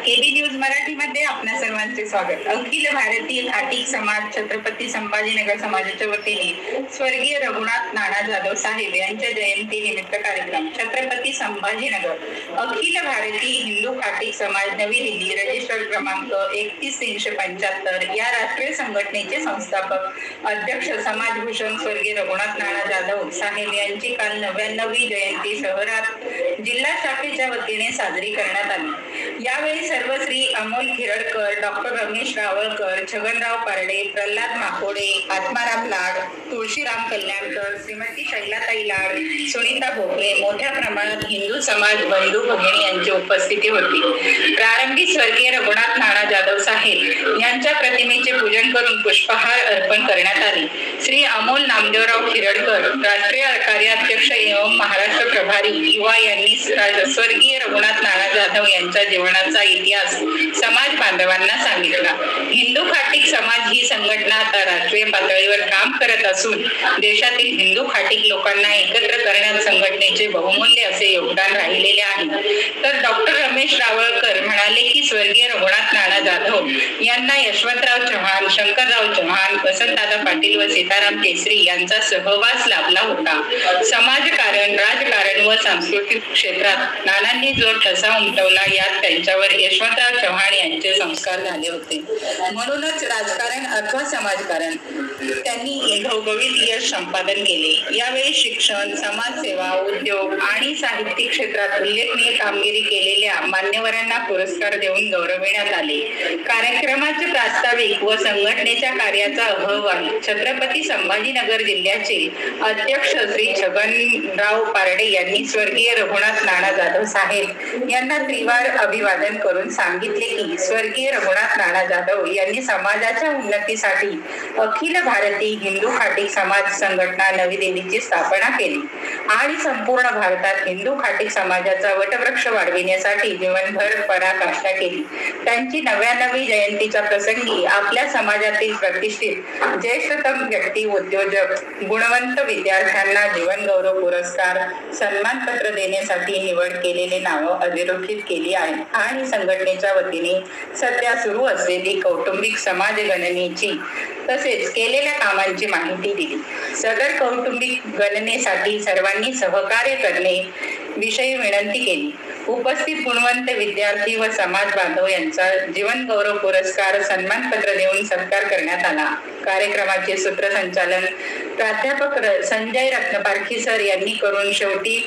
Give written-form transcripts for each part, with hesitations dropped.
KB news मराठीमध्ये आपल्या सर्वांचे स्वागत। अखिल भारतीय घाटिक समाज छत्रपती संभाजीनगर समाजाच्या वतीने स्वर्गीय रघुनाथ नाना जाधव साहेब यांच्या जयंती निमित्त कार्यक्रम। छत्रपती संभाजीनगर अखिल भारतीय हिंदू घाटिक समाज नवी दिल्ली रजिस्टर क्रमांक 31375 या राष्ट्रीय संघटनेचे संस्थापक अध्यक्ष समाजभूषण स्वर्गीय रघुनाथ नाना जाधव साहेब यांची काल 99वी जयंती शहरात जिल्हा शाखेच्या वतीने साजरी करण्यात आली। यावेळी सर्व श्री अमोल खिरडकर, डॉक्टर रमेश रावळकर, छगनराव पारडे, प्रल्हाद माकोडे, आत्माराम लाड, तुळशीराम कल्याणकर, श्रीमती शैलाताई लाड, सुनीता भोकले मोठ्या प्रमाणात हिंदू समाज बंधू भगिनी यांची उपस्थिती होती। प्रारंभी स्वर्गीय रघुनाथ नाना जाधव साहेब यांच्या प्रतिमेचे पूजन करून पुष्पहार अर्पण करण्यात आले। श्री अमोल नामदेवराव खिरडकर राष्ट्रीय कार्याध्यक्ष एवं महाराष्ट्र प्रभारी युवा यांनी स्वर्गीय रघुनाथ नाना जाधव यांच्या जीवनाचा इतिहास समाज बांधवांना सांगितला। हिंदू घाटिक समाज ही संघटना आता राष्ट्रीय पातळीवर काम करत असून देशातील हिंदू घाटिक लोकांना एकत्र करण्यात संघटनेचे बहुमूल्य असे योगदान राहिलेले आहे। तर डॉक्टर रमेश रावळकर म्हणाले की स्वर्गीय रघुनाथ नाना जाधव यांना यशवंतराव चव्हाण, शंकरराव चव्हाण, वसंतदादा पाटील व सीताराम केसरी यांचा सहवास लाभला होता। समाजकारण, राजकारण व सांस्कृतिक क्षेत्रात नानांनी जो ठसा उमटवला यात त्यांच्यावर यशवंतराव चव्हाण यांचे संस्कार झाले होते। म्हणूनच राजकारण अथवा समाजकारण त्यांनी घवघवीत यश संपादन केले। यावेळी शिक्षण, समाजसेवा, उद्योग आणि साहित्यिक क्षेत्रात उल्लेखनीय कामगिरी केलेल्या मान्यवरांना पुरस्कार देऊन गौरविण्यात आले। कार्यक्रमाचे प्रास्ताविक व संघटनेच्या कार्याचा अहवाल छत्रपती संभाजीनगर जिल्ह्याचे अध्यक्ष श्री छगनराव पारडे यांनी स्वर्गीय रघुनाथ नाना जाधव साहेब यांना त्रिवार अभिवादन करून सांगितले की स्वर्गीय रघुनाथ नाना जाधव यांनी समाजाच्या उन्नतीसाठी अखिल भारतीय हिंदू घाटिक समाज संघटना नवी दिल्लीची स्थापना केली आणि संपूर्ण भारतात हिंदू घाटिक समाजाचा वटवृक्ष वाढविण्यासाठी जीवनभर पराकाष्ठा केली। त्यांची 99वी जयंतीच्या प्रसंगी आपल्या समाजातील प्रतिष्ठित ज्येष्ठतम व्यक्ती, उद्योजक, गुणवंत विद्यार्थ्यांना जीवन गौरव पुरस्कार, सन्मानपत्र देण्यासाठी निवड केलेले नावं अधोरेखित केली आहे आणि संघटनेच्या वतीने सध्या सुरू असलेली कौटुंबिक समाजगणनेची तसेच केलेल्या कामांची माहिती दिली। सदर कौटुंबिक गणनेसाठी सर्वांनी सहकार्य करणे विषयी विनंती केली। उपस्थित गुणवंत विद्यार्थी व समाज बांधव यांचा जीवन गौरव पुरस्कार, सन्मानपत्र देऊन सत्कार करण्यात आला। कार्यक्रमाचे सूत्रसंचालन प्राध्यापक संजय रत्नपारखी सर यांनी करून शेवटी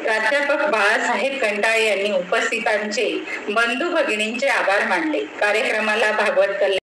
प्राध्यापक बाळासाहेब कंटाळे यांनी उपस्थितांचे बंधू भगिनींचे आभार मानले। कार्यक्रमाला भागवत कल्याण